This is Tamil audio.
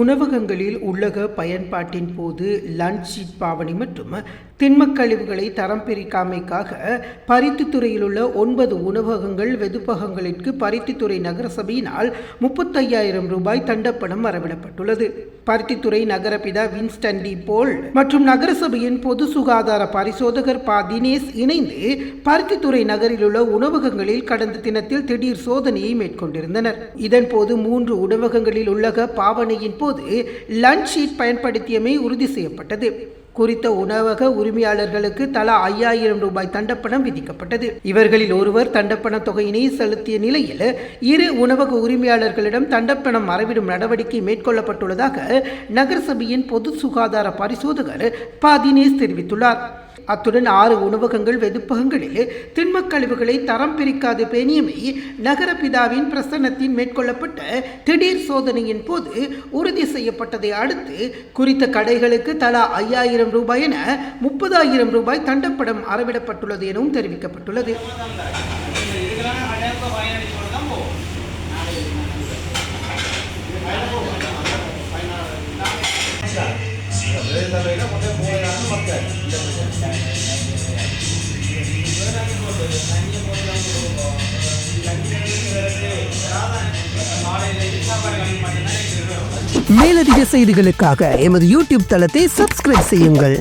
உணவகங்களில் உள்ளக பயன்பாட்டின் போது லஞ்ச் ஷீட் பாவனை மற்றும் திண்மக் கழிவுகளை தரம் பிரிக்காமைக்காக பருத்தித்துறையில் உள்ள 9 உணவகங்கள் வெதுப்பகங்களுக்கு பருத்தித்துறை நகரசபையினால் 35,000 ரூபாய் தண்டப்பணம் வரவிடப்பட்டுள்ளது. பருத்தித்துறை நகரபிதா வின்ஸ்டன் டி போல் மற்றும் நகரசபையின் பொது சுகாதார பரிசோதகர் ப. தினேஷ் இணைந்து பருத்தித்துறை நகரில் உள்ள உணவகங்களில் கடந்த தினத்தில் திடீர் சோதனையை மேற்கொண்டிருந்தனர். இதன்போது 3 உணவகங்களில் உள்ளக பாவனையின் போது லஞ்ச் ஷீட் பயன்படுத்தியமை உறுதி செய்யப்பட்டது. குறித்த உணவக உரிமையாளர்களுக்கு தலா 5,000 ரூபாய் தண்டப்பணம் விதிக்கப்பட்டது. இவர்களில் ஒருவர் தண்டப்பண தொகையினை செலுத்திய நிலையில் 2 உணவக உரிமையாளர்களிடம் தண்டப்பணம் மறவிடும் நடவடிக்கை மேற்கொள்ளப்பட்டுள்ளதாக நகரசபையின் பொது சுகாதார பரிசோதகர் ப. தினேஷ் தெரிவித்துள்ளார். அத்துடன் 6 உணவகங்கள் வெதுப்பகங்களில் திண்மக் கழிவுகளை தரம் பிரிக்காது பேணியமை நகரபிதாவின் பிரசன்னத்தின் மேற்கொள்ளப்பட்ட திடீர் சோதனையின் போது உறுதி செய்யப்பட்டதை அடுத்து குறித்த கடைகளுக்கு தலா 5,000 ரூபாய் என 30,000 ரூபாய் தண்டப்பணம் அறவிடப்பட்டுள்ளது எனவும் தெரிவிக்கப்பட்டுள்ளது. மேலதிக செய்திகளுக்காக எமது யூடியூப் தளத்தை சப்ஸ்கிரைப் செய்யுங்கள்.